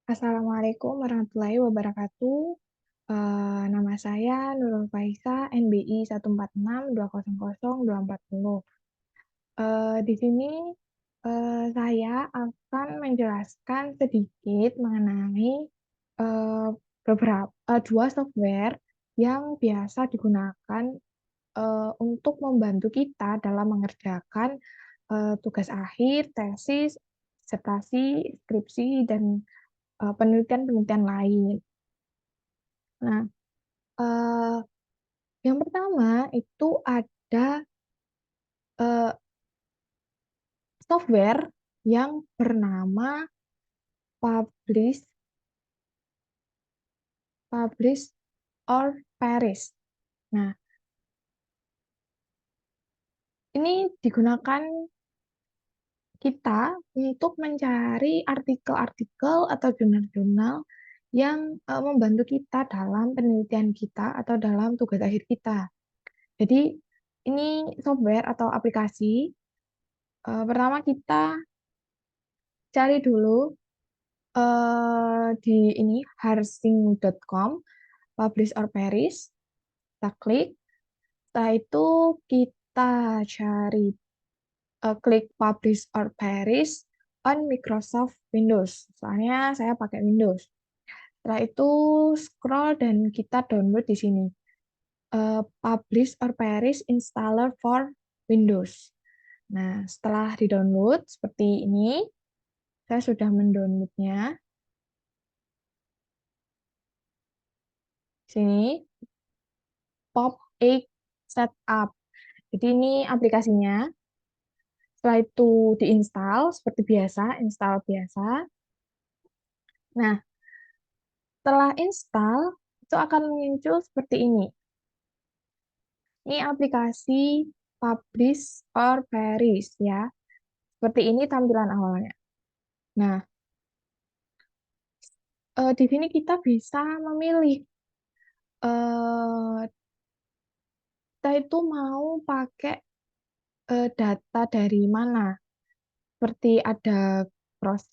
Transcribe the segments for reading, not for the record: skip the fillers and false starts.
Assalamualaikum warahmatullahi wabarakatuh. Nama saya Nurul Faisa, NBI 146200240. Di sini saya akan menjelaskan sedikit mengenai eh, dua software yang biasa digunakan untuk membantu kita dalam mengerjakan tugas akhir, tesis, disertasi, skripsi, dan penelitian-penelitian lain. Nah, eh, yang pertama itu ada eh, software yang bernama Publish Publish or Perish. Nah, ini digunakan kita untuk mencari artikel-artikel atau jurnal-jurnal yang membantu kita dalam penelitian kita atau dalam tugas akhir kita. Jadi, ini software atau aplikasi. Pertama kita cari dulu di ini harsing.com, publish or perish. Kita klik. Setelah itu kita cari klik publish or perish on Microsoft Windows. Soalnya saya pakai Windows. Setelah itu scroll dan kita download di sini. Publish or perish installer for Windows. Nah, setelah di-download seperti ini, saya sudah mendownloadnya. Sini Pop8 Setup. Jadi ini aplikasinya. Setelah itu diinstal seperti biasa, install biasa. Nah, setelah install itu akan muncul seperti ini. Ini aplikasi Publish or Perish ya. Seperti ini tampilan awalnya. Nah, di sini kita bisa memilih eh, kita itu mau pakai data dari mana. Seperti ada cross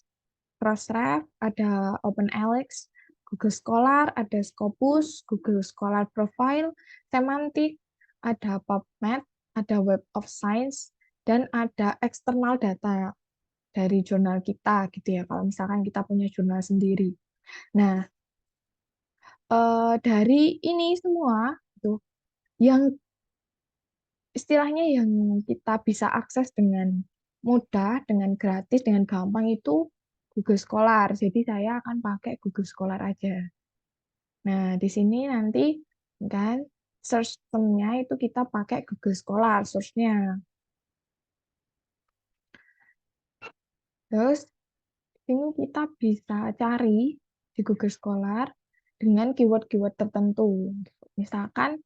Crossref, ada OpenAlex, Google Scholar, ada Scopus, Google Scholar Profile, Semantic, ada PubMed, ada Web of Science, dan ada external data dari jurnal kita gitu ya. Kalau misalkan kita punya jurnal sendiri. Nah, dari ini semua tuh yang istilahnya yang kita bisa akses dengan mudah, dengan gratis, dengan gampang itu Google Scholar. Jadi saya akan pakai Google Scholar aja. Nah, di sini nanti kan search termnya itu kita pakai Google Scholar search-nya. Terus ini kita bisa cari di Google Scholar dengan keyword-keyword tertentu. Misalkan,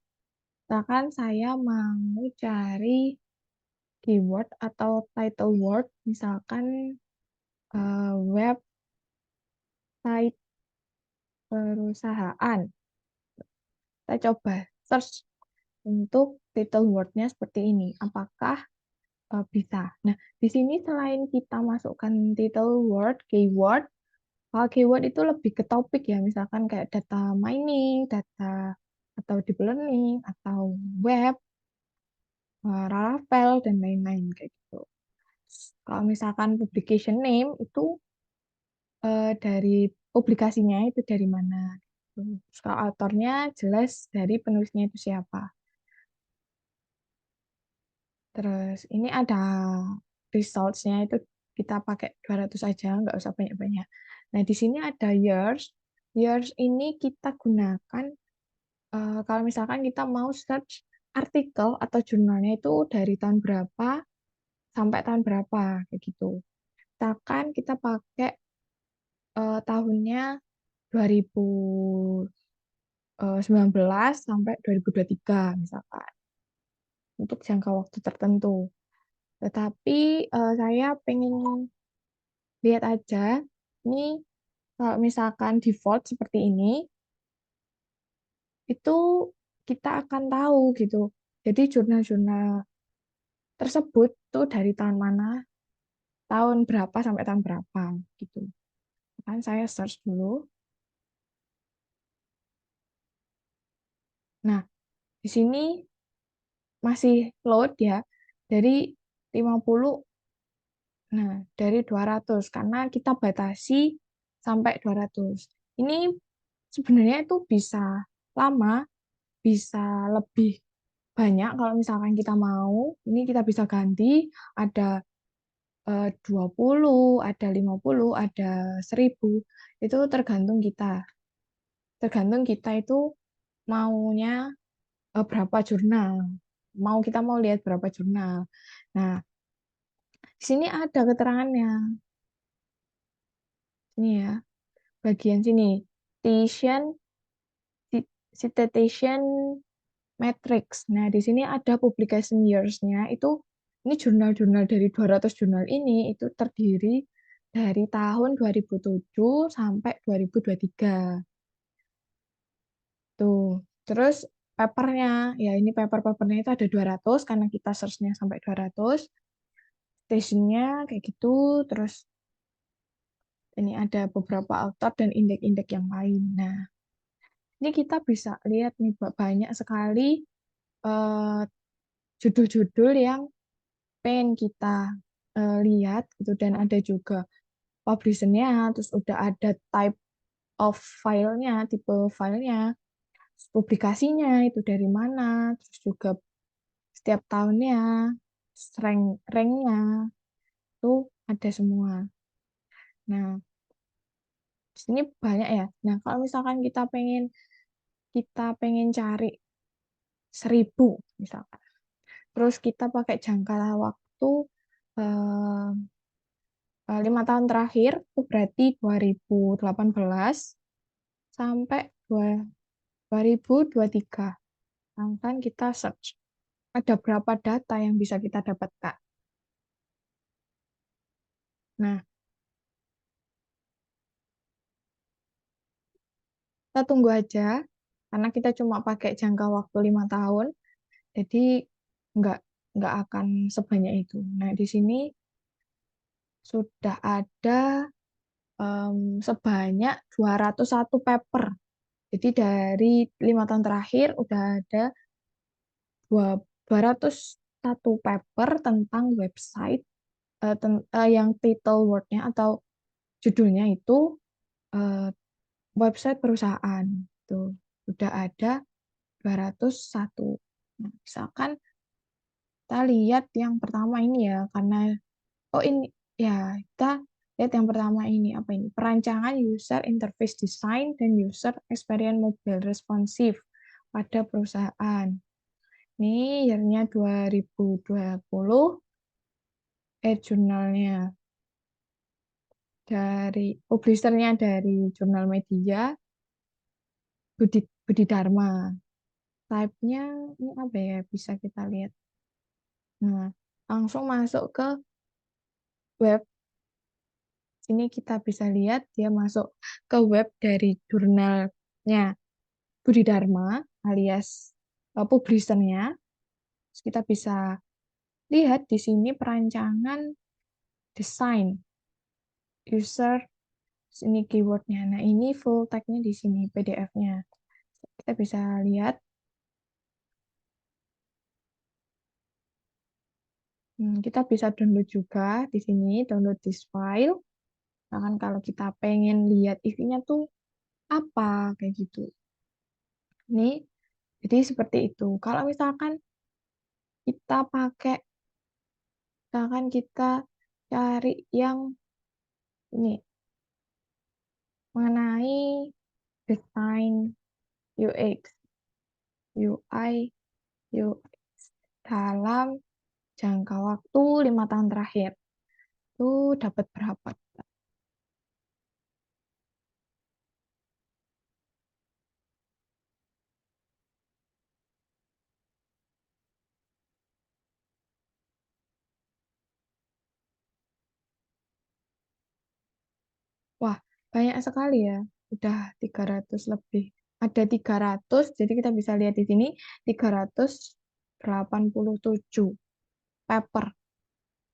misalkan saya mau cari keyword atau title word, misalkan website perusahaan. Kita coba search untuk title word-nya seperti ini. Apakah bisa? Nah, di sini selain kita masukkan title word, keyword, kalau keyword itu lebih ke topik ya, misalkan kayak data mining, data atau deep learning, atau web, Laravel, dan lain-lain kayak gitu. Kalau misalkan publication name itu dari publikasinya itu dari mana. Terus kalau autornya jelas dari penulisnya itu siapa. Terus ini ada results-nya itu kita pakai 200 aja, nggak usah banyak-banyak. Nah, di sini ada years. Years ini kita gunakan kalau misalkan kita mau search artikel atau jurnalnya itu dari tahun berapa sampai tahun berapa, kayak gitu. Misalkan kita pakai tahunnya 2019 sampai 2023 misalkan untuk jangka waktu tertentu. Tetapi saya pengen lihat aja ini kalau misalkan default seperti ini itu kita akan tahu gitu. Jadi jurnal-jurnal tersebut tuh dari tahun mana, tahun berapa sampai tahun berapa gitu. Kan saya search dulu. Nah, di sini masih load ya dari 50. Nah, dari 200 karena kita batasi sampai 200. Ini sebenarnya itu bisa lama, bisa lebih banyak kalau misalkan kita mau. Ini kita bisa ganti ada 20, ada 50, ada 1000. Itu tergantung kita. Tergantung kita itu maunya berapa jurnal. Kita mau lihat berapa jurnal. Nah, di sini ada keterangannya. Ini ya, bagian sini. Citation Citation Matrix. Nah, di sini ada publication years-nya. Ini jurnal-jurnal dari 200 jurnal ini itu terdiri dari tahun 2007 sampai 2023. Tuh. Terus papernya, ya ini paper-papernya itu ada 200 karena kita search-nya sampai 200. Stationnya kayak gitu. Terus ini ada beberapa author dan indeks-indeks yang lain. Nah, ini kita bisa lihat nih banyak sekali eh, judul-judul yang pengen kita lihat gitu, dan ada juga publisher-nya, terus udah ada type of filenya, tipe filenya, publikasinya itu dari mana, terus juga setiap tahunnya, rank-nya itu ada semua. Nah, di sini banyak ya. Nah, kalau misalkan kita pengen cari 1000 misalkan, terus kita pakai jangka waktu eh, 5 tahun terakhir, itu berarti 2018 sampai 2023. Kan kita search, ada berapa data yang bisa kita dapatkan. Nah, kita tunggu aja, karena kita cuma pakai jangka waktu 5 tahun, jadi nggak, nggak akan sebanyak itu. Nah, di sini sudah ada sebanyak 201 paper. Jadi dari 5 tahun terakhir udah ada 201 paper tentang website yang title wordnya atau judulnya itu eh, website perusahaan. Tuh, udah ada 201. Nah, misalkan kita lihat yang pertama ini ya, karena oh ini ya, kita lihat yang pertama ini apa ini? Perancangan user interface design dan user experience mobile responsive pada perusahaan. Ini year-nya 2020, jurnalnya dari publishernya dari jurnal media Budi Dharma. Type-nya ini apa ya? Bisa kita lihat. Nah, langsung masuk ke web. Sini kita bisa lihat dia masuk ke web dari jurnalnya Budi Dharma alias publishernya. Terus kita bisa lihat di sini perancangan desain user, ini keywordnya. Nah, ini full tag-nya di sini PDF-nya. Kita bisa lihat. Kita bisa download juga di sini, download this file. Bahkan kalau kita pengen lihat isinya tuh apa, kayak gitu. Ini, jadi seperti itu. Kalau kita pakai, misalkan kita cari yang ini, mengenai desain UX, UI, UX dalam jangka waktu 5 tahun terakhir. Itu dapat berapa? Wah, banyak sekali ya. Udah 300 lebih. Ada 300, jadi kita bisa lihat di sini 387 paper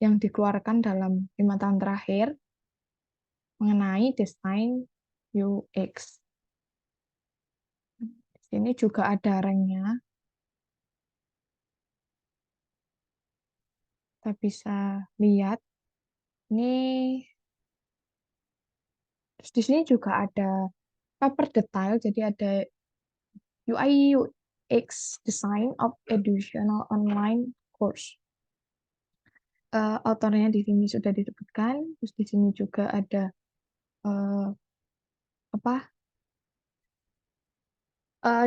yang dikeluarkan dalam 5 tahun terakhir mengenai desain UX. Di sini juga ada ranknya. Kita bisa lihat. Ini terus di sini juga ada paper detail, jadi ada UI UX Design of Educational Online Course. Autornya di sini sudah disebutkan, terus di sini juga ada uh, apa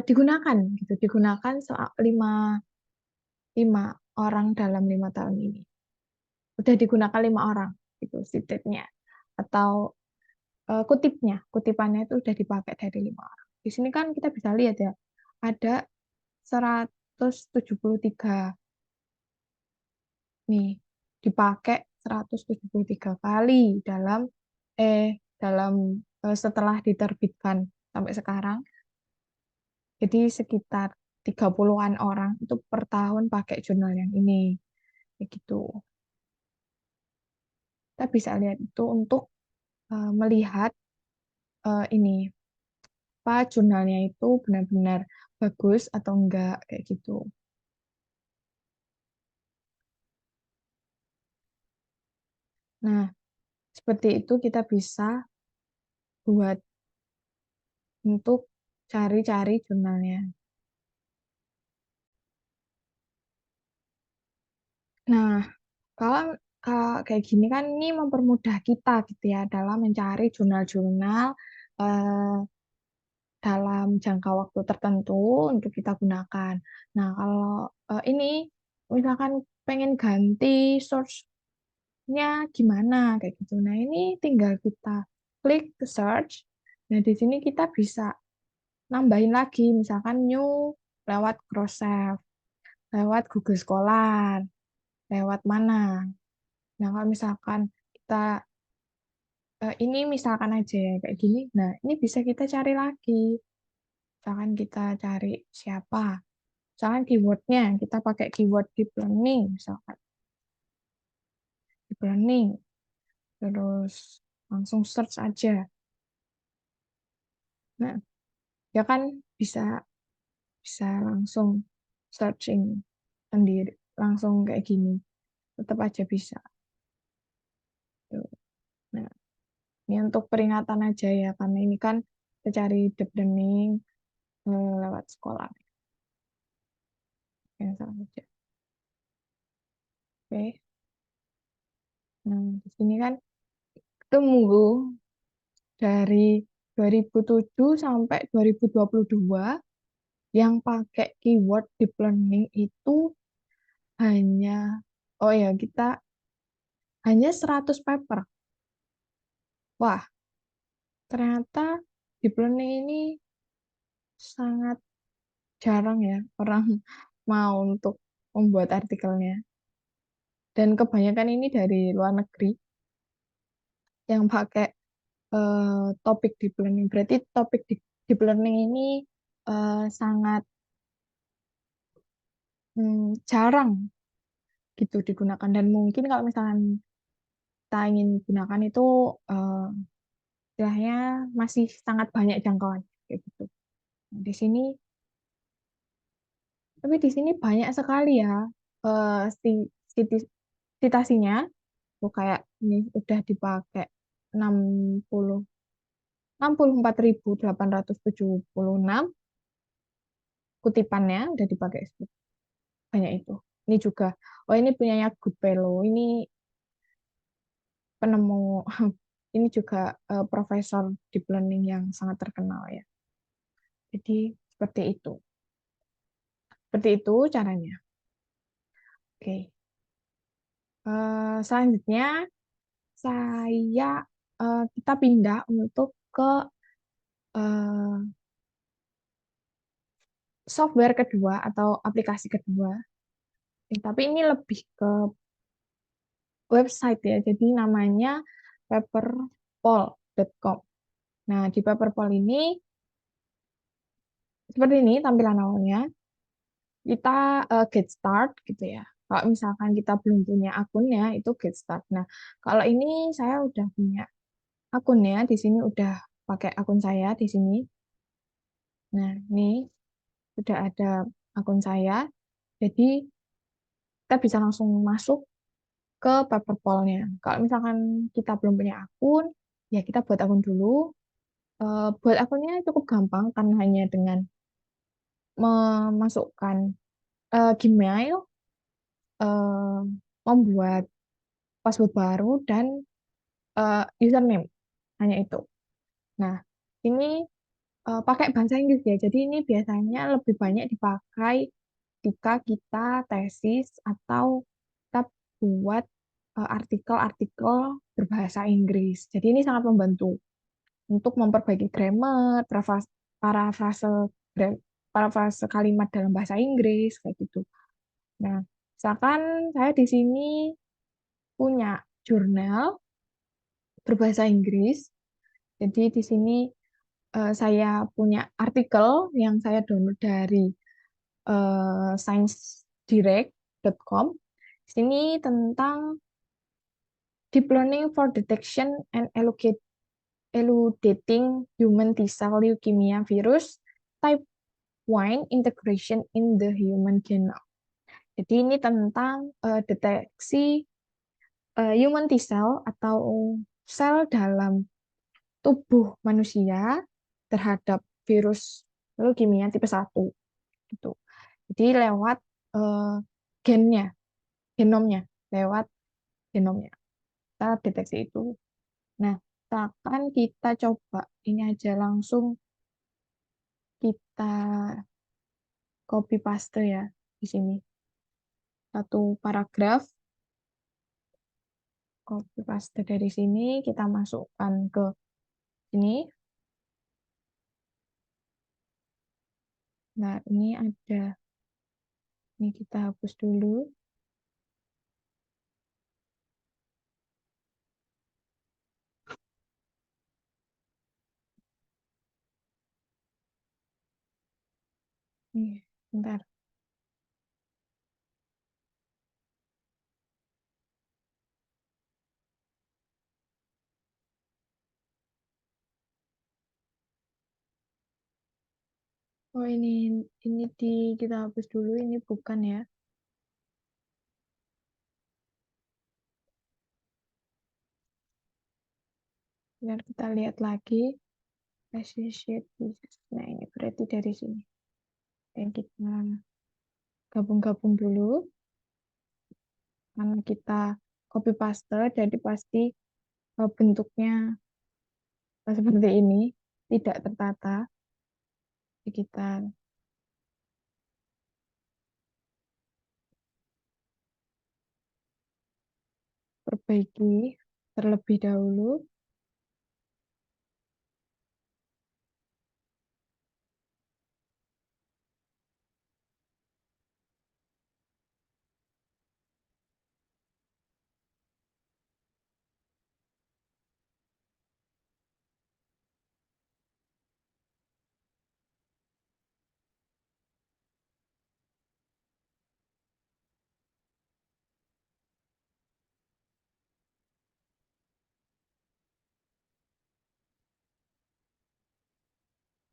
digunakan gitu, digunakan lima orang dalam 5 tahun ini. Udah digunakan 5 orang gitu citatnya atau kutipannya itu udah dipakai dari 5 orang. Di sini kan kita bisa lihat ya, ada 173 nih, dipakai 173 kali dalam eh dalam setelah diterbitkan sampai sekarang. Jadi sekitar 30-an orang itu per tahun pakai jurnal yang ini. Begitu. Kita bisa lihat itu untuk melihat ini apa jurnalnya itu benar-benar bagus atau enggak kayak gitu. Nah, seperti itu kita bisa buat untuk cari-cari jurnalnya. Nah, kalau kayak gini kan ini mempermudah kita gitu ya dalam mencari jurnal-jurnal eh, dalam jangka waktu tertentu untuk kita gunakan. Nah, kalau ini misalkan pengen ganti source-nya gimana kayak gitu. Nah, ini tinggal kita klik ke search. Nah, di sini kita bisa nambahin lagi misalkan new lewat Crossref, lewat Google Scholar, lewat mana. Nah, kalau misalkan kita ini misalkan aja ya kayak gini. Nah, ini bisa kita cari lagi. Misalkan kita cari siapa. Misalkan keywordnya, kita pakai keyword deep learning, misalkan. Deep learning. Terus langsung search aja. Nah, ya kan bisa bisa langsung searching sendiri. Langsung kayak gini. Tetap aja bisa. Tuh. Nah, ini untuk peringatan aja ya, karena ini kan kita cari deep learning lewat sekolah. Yang salah aja. Oke. Nah, di sini kan tunggu dari 2007 sampai 2022 yang pakai keyword deep learning itu hanya, oh ya, kita hanya 100 paper. Wah, ternyata deep learning ini sangat jarang ya orang mau untuk membuat artikelnya. Dan kebanyakan ini dari luar negeri yang pakai topik deep learning. Berarti topik deep learning ini sangat jarang gitu digunakan. Dan mungkin kalau misalkan kita ingin gunakan itu eh, istilahnya masih sangat banyak jangkauan kayak gitu. Nah, di sini, tapi di sini banyak sekali ya eh, citi- citasinya. Tuh kayak ini udah dipakai 60 64.876 kutipannya udah dipakai banyak itu. Ini juga, oh ini punyanya Goodfellow. Ini penemu, ini juga profesor deep learning yang sangat terkenal ya. Jadi seperti itu. Seperti itu caranya. Oke. Selanjutnya saya kita pindah untuk ke eh, software kedua atau aplikasi kedua. Tapi ini lebih ke website ya. Jadi namanya paperpol.com. Nah, di Paperpol ini seperti ini tampilan awalnya. Kita get start gitu ya. Kalau misalkan kita belum punya akunnya, itu get start. Nah, kalau ini saya udah punya. akunnya di sini udah pakai akun saya di sini. Nah, ini sudah ada akun saya. Jadi kita bisa langsung masuk ke paperpole-nya. Kalau misalkan kita belum punya akun, ya kita buat akun dulu. Buat akunnya cukup gampang karena hanya dengan memasukkan Gmail, eh, membuat password baru dan username, hanya itu. Nah, ini pakai bahasa Inggris ya. Jadi ini biasanya lebih banyak dipakai ketika kita tesis atau kita buat artikel-artikel berbahasa Inggris. Jadi ini sangat membantu untuk memperbaiki grammar, parafrase, gra- parafrase kalimat dalam bahasa Inggris kayak gitu. Nah, misalkan saya di sini punya jurnal berbahasa Inggris. Jadi di sini saya punya artikel yang saya download dari sciencedirects.com. Di sini tentang deep learning for detection and elucidating human T-cell leukemia virus type 1 integration in the human genome. Jadi ini tentang deteksi human T-cell atau sel dalam tubuh manusia terhadap virus leukemia tipe 1 gitu. Jadi lewat eh, gennya, genomnya, lewat genomnya. Kita deteksi itu. Nah, misalkan kita coba ini aja langsung kita copy paste ya di sini. Satu paragraf, copy paste dari sini, kita masukkan ke sini. Nah, ini ada, ini kita hapus dulu. Nih, bentar. Oh, ini kita hapus dulu, ini bukan ya. Biar kita lihat lagi. Associate business. Nah, ini berarti dari sini. Dan kita gabung-gabung dulu. Karena kita copy paste, jadi pasti bentuknya seperti ini. Tidak tertata. Jadi kita perbaiki terlebih dahulu.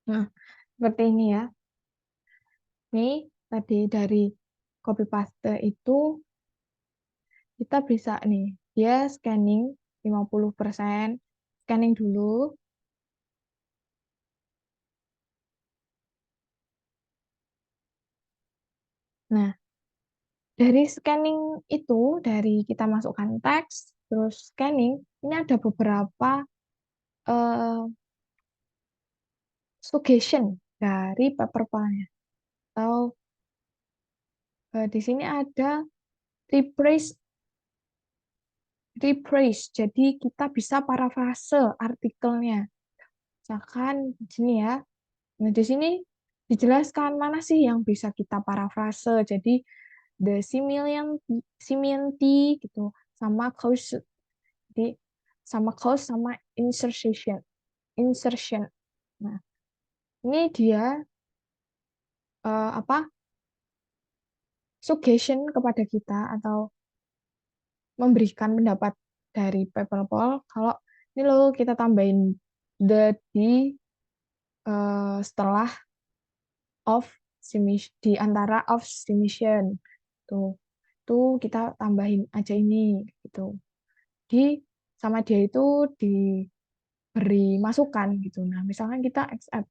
Nah, seperti ini ya. Ini tadi dari copy paste itu kita bisa nih, dia scanning 50%, scanning dulu. Nah, dari scanning itu, dari kita masukkan teks, terus scanning, ini ada beberapa eh, suggestion dari paper-nya. Atau di sini ada rephrase, rephrase. Jadi kita bisa parafrase artikelnya. Misalkan di sini ya. Nah, di sini dijelaskan mana sih yang bisa kita parafrase. Jadi the simianti gitu, sama cause, jadi sama cause sama insertion. Insertion. Nah, ini dia apa? Suggestion kepada kita atau memberikan pendapat dari people poll kalau Ini loh kita tambahin the di setelah of di antara of submission. Tuh. Tuh kita tambahin aja ini gitu. Di sama dia itu diberi masukan gitu. Nah, misalkan kita accept.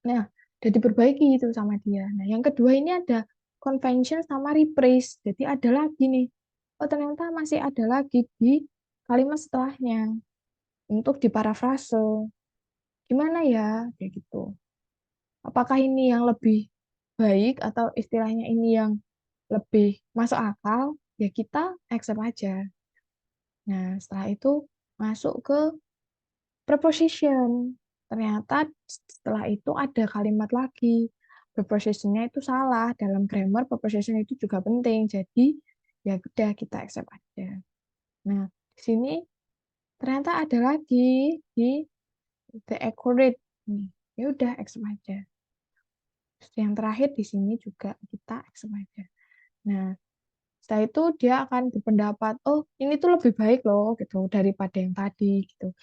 Nah, udah diperbaiki itu sama dia. Nah, yang kedua ini ada convention sama rephrase. Jadi ada lagi nih. Oh, ternyata masih ada lagi di kalimat setelahnya untuk diparafrase. Gimana ya? Kayak gitu. Apakah ini yang lebih baik atau istilahnya ini yang lebih masuk akal? Ya kita accept aja. Nah, setelah itu masuk ke preposition. Ternyata setelah itu ada kalimat lagi. Prepositionnya itu salah. Dalam grammar, preposition itu juga penting. Jadi, ya udah kita accept aja. Nah, di sini ternyata ada lagi di the accurate. Nih, ya udah accept aja. Terus yang terakhir di sini juga kita accept aja. Nah, setelah itu dia akan berpendapat, oh ini tuh lebih baik loh gitu daripada yang tadi gitu.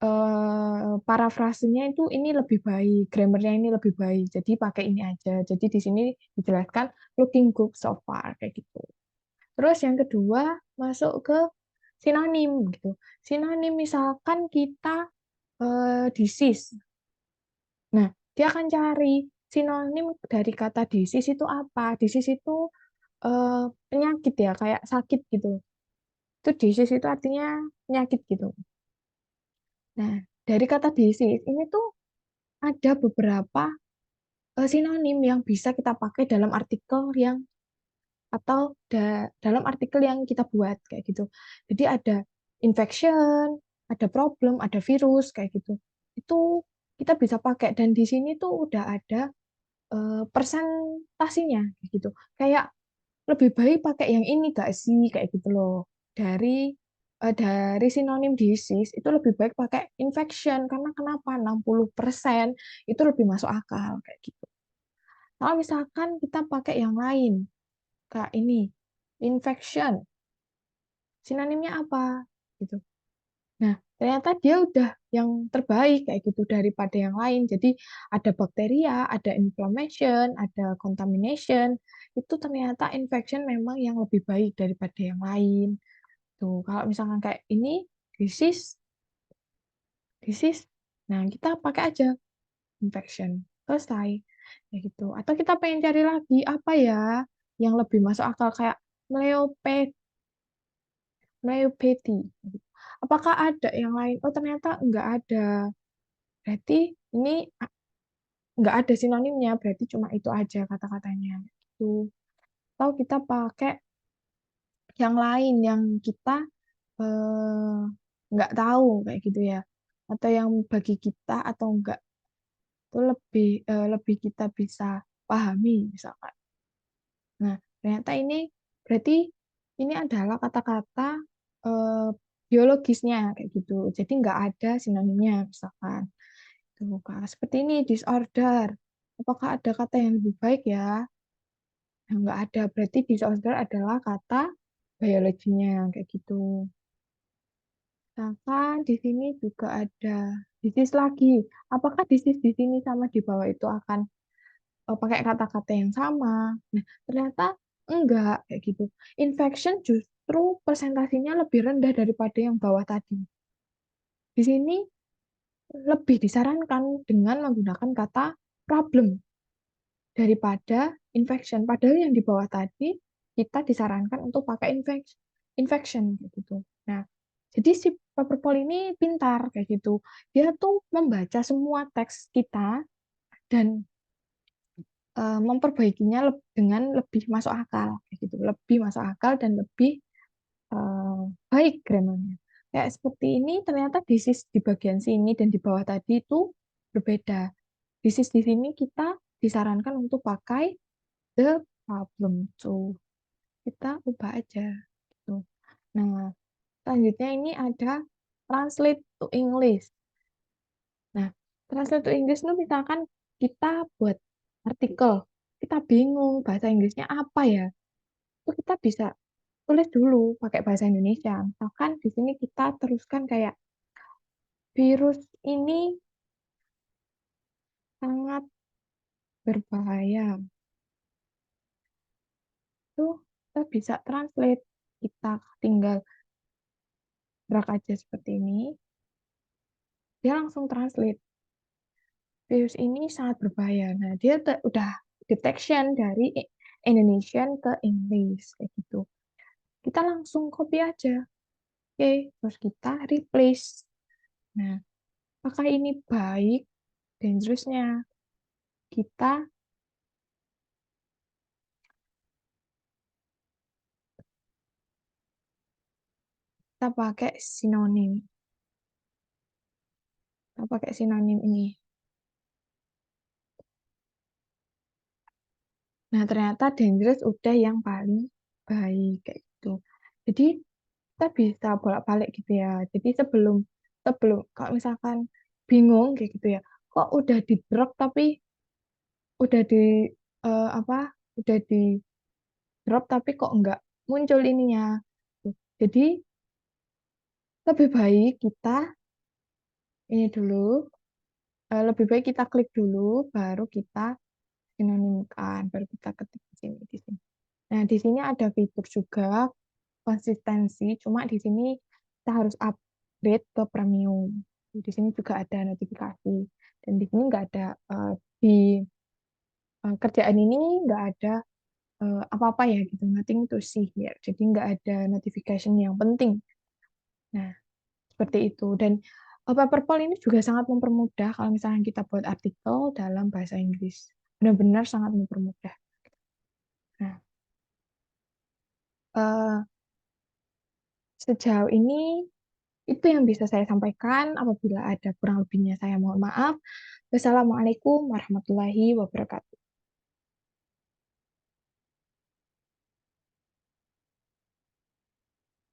Eh, parafrasenya itu ini lebih baik, grammarnya ini lebih baik, jadi pakai ini aja. Jadi di sini dijelaskan looking good so far kayak gitu. Terus yang kedua masuk ke sinonim gitu. Sinonim misalkan kita disease. Nah, dia akan cari sinonim dari kata disease itu apa? Disease itu eh, penyakit ya, kayak sakit gitu. Itu disease itu artinya penyakit gitu. Nah, dari kata disease ini tuh ada beberapa sinonim yang bisa kita pakai dalam artikel yang atau dalam artikel yang kita buat kayak gitu. Jadi ada infection, ada problem, ada virus kayak gitu. Itu kita bisa pakai dan di sini tuh udah ada presentasinya kayak gitu. Kayak lebih baik pakai yang ini gak sih kayak gitu loh. Dari sinonim disease itu lebih baik pakai infection karena kenapa 60% itu lebih masuk akal kayak gitu. Kalau misalkan kita pakai yang lain, kayak ini, infection, sinonimnya apa? Gitu. Nah, ternyata dia udah yang terbaik kayak gitu daripada yang lain. Jadi ada bakteria, ada inflammation, ada contamination. Itu ternyata infection memang yang lebih baik daripada yang lain. Tuh, kalau misalkan kayak ini disease, disease. Nah, kita pakai aja infection. Selesai. Ya gitu. Atau kita pengen cari lagi apa ya yang lebih masuk akal kayak myopathy. Apakah ada yang lain? Oh, ternyata nggak ada. Berarti ini nggak ada sinonimnya, berarti cuma itu aja kata-katanya. Itu. Atau kita pakai yang lain yang kita eh, nggak tahu kayak gitu ya. Atau yang bagi kita atau enggak itu lebih kita bisa pahami misalkan. Nah, ternyata ini berarti ini adalah kata-kata eh, biologisnya kayak gitu. Jadi nggak ada sinonimnya misalkan. Tuh, Kak. Seperti ini disorder. Apakah ada kata yang lebih baik ya? Nah, nggak ada. Berarti disorder adalah kata biologinya kayak gitu. Sedangkan di sini juga ada disease lagi. Apakah disease di sini sama di bawah itu akan pakai kata-kata yang sama? Nah, ternyata enggak kayak gitu. Infection justru presentasinya lebih rendah daripada yang bawah tadi. Di sini lebih disarankan dengan menggunakan kata problem daripada infection. Padahal yang di bawah tadi kita disarankan untuk pakai infection gitu. Nah, jadi si paperpol ini pintar kayak gitu. Dia tuh membaca semua teks kita dan memperbaikinya dengan lebih masuk akal kayak gitu. Lebih masuk akal dan lebih eh, baik grammarnya. Kayak seperti ini ternyata disis di bagian sini dan di bawah tadi itu berbeda. Disis di sini kita disarankan untuk pakai the problem. So, kita ubah aja gitu. Nah, selanjutnya ini ada translate to English. Nah, translate to English itu misalkan kita buat artikel, kita bingung bahasa Inggrisnya apa ya. Itu kita bisa. tulis dulu pakai bahasa Indonesia. Misalkan di sini kita teruskan kayak virus ini sangat berbahaya. Itu kita bisa translate. Kita tinggal drag aja seperti ini, dia langsung translate. Virus ini sangat berbahaya. Nah, dia udah detection dari Indonesian ke English kayak gitu. Kita langsung copy aja. Oke, terus kita replace. Nah, apakah ini baik? Dangerousnya kita kita pakai sinonim. Kita pakai sinonim ini. Nah, ternyata dangerous udah yang paling baik kayak gitu. Jadi kita bisa bolak-balik gitu ya. Jadi sebelum sebelum kalau misalkan bingung kayak gitu ya, kok udah di drop tapi udah di apa? Udah di drop tapi kok enggak muncul ininya. Jadi lebih baik kita ini dulu, lebih baik kita klik dulu, baru kita sinonimkan, baru kita ketik di sini di sini. Nah, di sini ada fitur juga konsistensi, cuma di sini kita harus upgrade ke premium. Di sini juga ada notifikasi, dan di sini nggak ada di kerjaan ini nggak ada apa-apa ya gitu, nothing to see here. Jadi nggak ada notification yang penting. Nah, seperti itu. Dan Paperpole ini juga sangat mempermudah kalau misalnya kita buat artikel dalam bahasa Inggris. Benar-benar sangat mempermudah. Nah, eh, sejauh ini itu yang bisa saya sampaikan. Apabila ada kurang lebihnya, saya mohon maaf. Wassalamualaikum warahmatullahi wabarakatuh.